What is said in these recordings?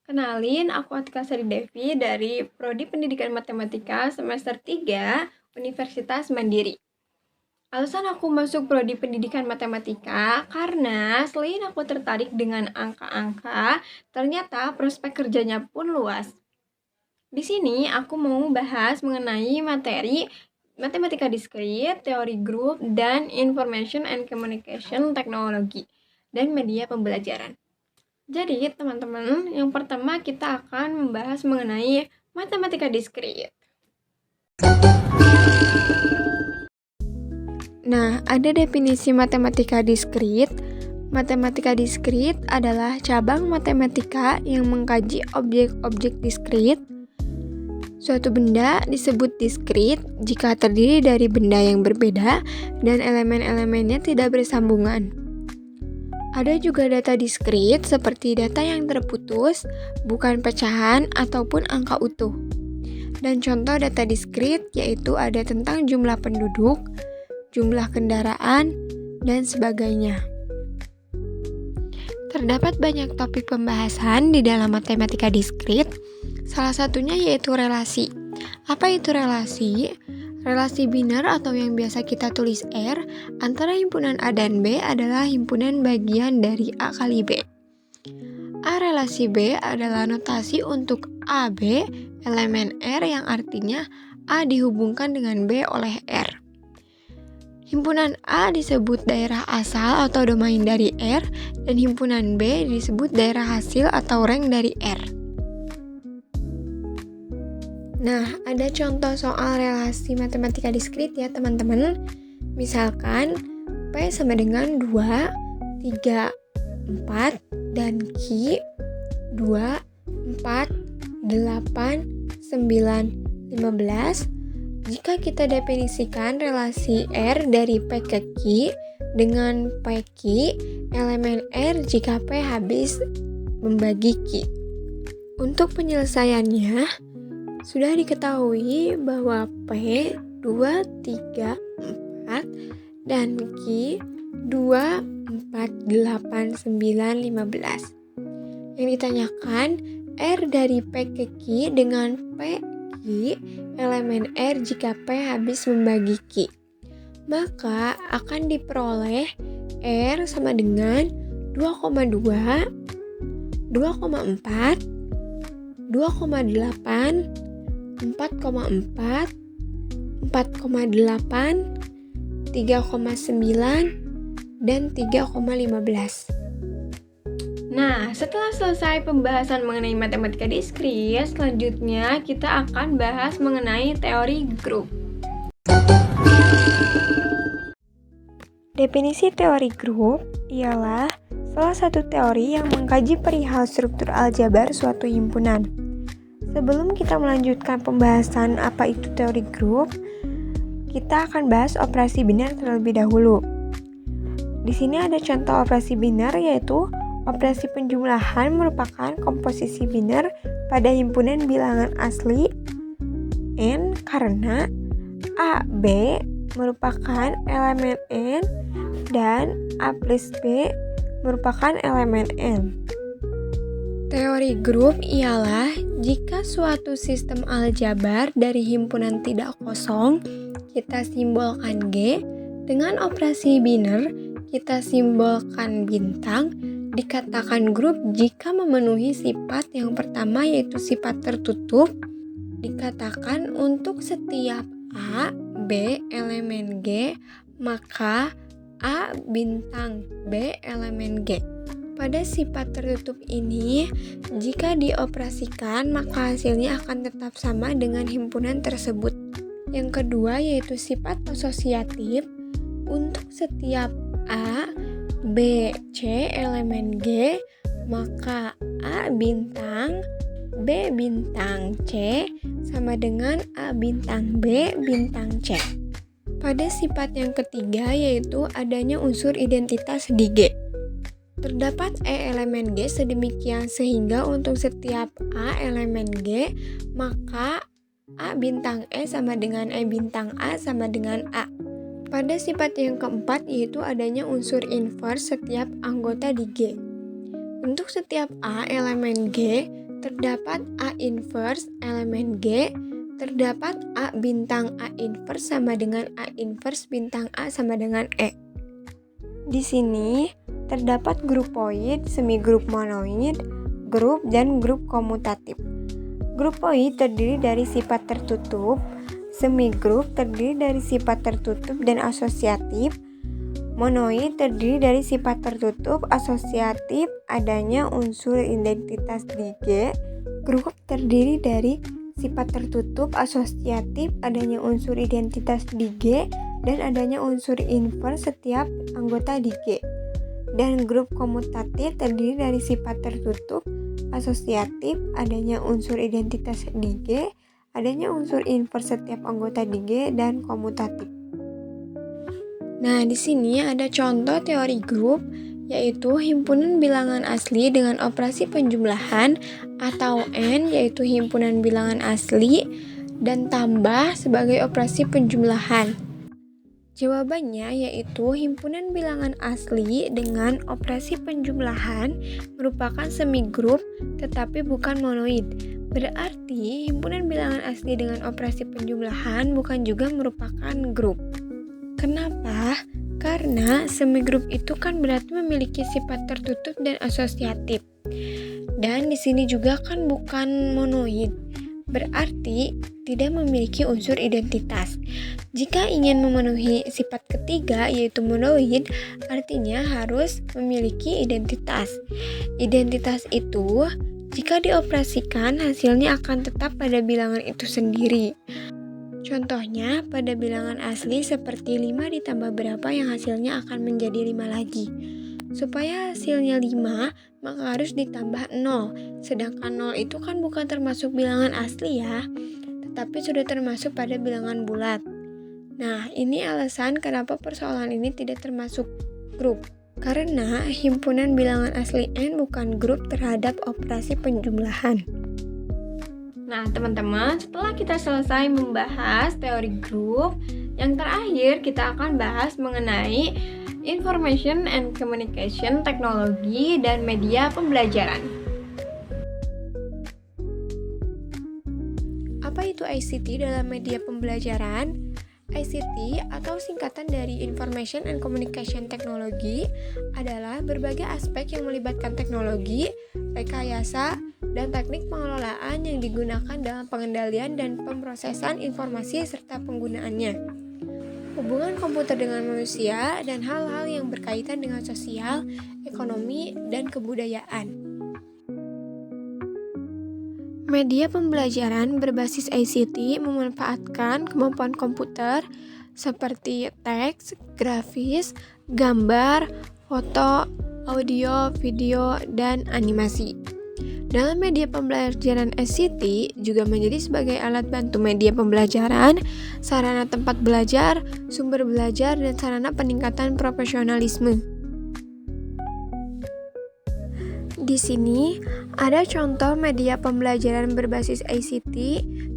Kenalin, aku Atika Sari Devi dari Prodi Pendidikan Matematika semester 3 Universitas Mandiri. Alasan aku masuk Prodi Pendidikan Matematika karena selain aku tertarik dengan angka-angka, ternyata prospek kerjanya pun luas. Di sini aku mau bahas mengenai materi matematika diskrit, teori grup, dan information and communication technology dan media pembelajaran. Jadi, teman-teman, yang pertama kita akan membahas mengenai matematika diskrit. Nah, ada definisi matematika diskrit. Matematika diskrit adalah cabang matematika yang mengkaji objek-objek diskrit. Suatu benda disebut diskrit jika terdiri dari benda yang berbeda dan elemen-elemennya tidak bersambungan. Ada juga data diskrit seperti data yang terputus, bukan pecahan ataupun angka utuh. Dan contoh data diskrit yaitu ada tentang jumlah penduduk, jumlah kendaraan, dan sebagainya. Terdapat banyak topik pembahasan di dalam matematika diskrit, salah satunya yaitu relasi. Apa itu relasi? Relasi biner atau yang biasa kita tulis R antara himpunan A dan B adalah himpunan bagian dari A kali B. A relasi B adalah notasi untuk AB elemen R yang artinya A dihubungkan dengan B oleh R. Himpunan A disebut daerah asal atau domain dari R dan himpunan B disebut daerah hasil atau rank dari R. Nah, ada contoh soal relasi matematika diskrit ya teman-teman. Misalkan P sama dengan 2, 3, 4, dan Q 2, 4, 8, 9, 15. Jika kita definisikan relasi R dari P ke Q dengan PQ, elemen R jika P habis membagi Q. Untuk penyelesaiannya, sudah diketahui bahwa P 2, 3, 4 dan Q 2, 4, 8, 9, 15. Yang ditanyakan R dari P ke Q dengan PQ elemen R jika P habis membagi Q. Maka akan diperoleh R sama dengan 2,2, 2,4, 2,8, 4,4, 4,8, 3,9, dan 3,15. Nah, setelah selesai pembahasan mengenai matematika diskrit, selanjutnya kita akan bahas mengenai teori grup. Definisi teori grup ialah salah satu teori yang mengkaji perihal struktur aljabar suatu himpunan. Sebelum kita melanjutkan pembahasan apa itu teori grup, kita akan bahas operasi biner terlebih dahulu. Di sini ada contoh operasi biner yaitu operasi penjumlahan merupakan komposisi biner pada himpunan bilangan asli N karena A, B merupakan elemen N dan A plus B merupakan elemen N. Teori grup ialah jika suatu sistem aljabar dari himpunan tidak kosong kita simbolkan G, dengan operasi biner kita simbolkan bintang, dikatakan grup jika memenuhi sifat yang pertama yaitu sifat tertutup, dikatakan untuk setiap A, B elemen G, maka A bintang B elemen G. Pada sifat tertutup ini, jika dioperasikan maka hasilnya akan tetap sama dengan himpunan tersebut. Yang kedua yaitu sifat asosiatif, untuk setiap A, B, C elemen G, maka A bintang B bintang C sama dengan A bintang B bintang C. Pada sifat yang ketiga yaitu adanya unsur identitas di G. Terdapat E elemen G sedemikian sehingga untuk setiap A elemen G, maka A bintang E sama dengan E bintang A sama dengan A. Pada sifat yang keempat yaitu adanya unsur inverse setiap anggota di G. Untuk setiap A elemen G, terdapat A inverse elemen G, terdapat A bintang A inverse sama dengan A inverse bintang A sama dengan E. Di sini terdapat grupoid, semigrup monoid, grup, dan grup komutatif. Grupoid terdiri dari sifat tertutup, semigrup terdiri dari sifat tertutup dan asosiatif, monoid terdiri dari sifat tertutup, asosiatif, adanya unsur identitas di G, grup terdiri dari sifat tertutup, asosiatif, adanya unsur identitas di G, dan adanya unsur inverse setiap anggota di G. Dan grup komutatif terdiri dari sifat tertutup, asosiatif, adanya unsur identitas di G, adanya unsur inverse setiap anggota di G, dan komutatif. Nah, di sini ada contoh teori grup, yaitu himpunan bilangan asli dengan operasi penjumlahan, atau N yaitu himpunan bilangan asli, dan tambah sebagai operasi penjumlahan. Jawabannya yaitu himpunan bilangan asli dengan operasi penjumlahan merupakan semigrup tetapi bukan monoid. Berarti himpunan bilangan asli dengan operasi penjumlahan bukan juga merupakan grup. Kenapa? Karena semigrup itu kan berarti memiliki sifat tertutup dan asosiatif. Dan di sini juga kan bukan monoid. Berarti tidak memiliki unsur identitas. Jika ingin memenuhi sifat ketiga yaitu monoid, artinya harus memiliki identitas. Identitas itu jika dioperasikan hasilnya akan tetap pada bilangan itu sendiri. Contohnya pada bilangan asli seperti 5 ditambah berapa yang hasilnya akan menjadi 5 lagi. Supaya hasilnya 5, maka harus ditambah 0. Sedangkan 0 itu kan bukan termasuk bilangan asli ya, tetapi sudah termasuk pada bilangan bulat. Nah, ini alasan kenapa persoalan ini tidak termasuk grup. Karena himpunan bilangan asli N bukan grup terhadap operasi penjumlahan. Nah, teman-teman, setelah kita selesai membahas teori grup, yang terakhir kita akan bahas mengenai Information and Communication Technology dan media pembelajaran. Apa itu ICT dalam media pembelajaran? ICT atau singkatan dari Information and Communication Technology adalah berbagai aspek yang melibatkan teknologi, rekayasa, dan teknik pengelolaan yang digunakan dalam pengendalian dan pemrosesan informasi serta penggunaannya. Hubungan komputer dengan manusia dan hal-hal yang berkaitan dengan sosial, ekonomi, dan kebudayaan. Media pembelajaran berbasis ICT memanfaatkan kemampuan komputer seperti teks, grafis, gambar, foto, audio, video, dan animasi. Dalam media pembelajaran ICT juga menjadi sebagai alat bantu media pembelajaran, sarana tempat belajar, sumber belajar, dan sarana peningkatan profesionalisme. Di sini ada contoh media pembelajaran berbasis ICT.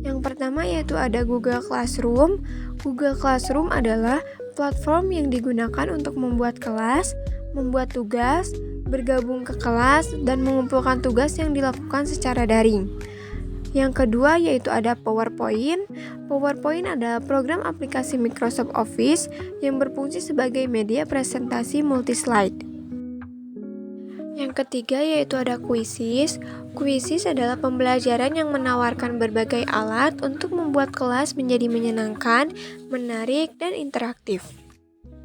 Yang pertama yaitu ada Google Classroom. Google Classroom adalah platform yang digunakan untuk membuat kelas, membuat tugas, bergabung ke kelas, dan mengumpulkan tugas yang dilakukan secara daring. Yang kedua yaitu ada PowerPoint. PowerPoint adalah program aplikasi Microsoft Office yang berfungsi sebagai media presentasi multi-slide. Yang ketiga yaitu ada Quizzes. Quizzes adalah pembelajaran yang menawarkan berbagai alat untuk membuat kelas menjadi menyenangkan, menarik, dan interaktif.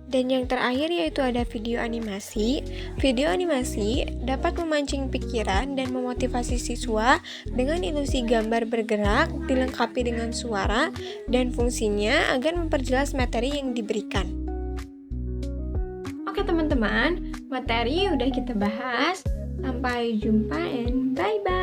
Dan yang terakhir yaitu ada video animasi. Video animasi dapat memancing pikiran dan memotivasi siswa dengan ilusi gambar bergerak, dilengkapi dengan suara, dan fungsinya agar memperjelas materi yang diberikan. Oke teman-teman, materi udah kita bahas. Sampai jumpa and bye-bye.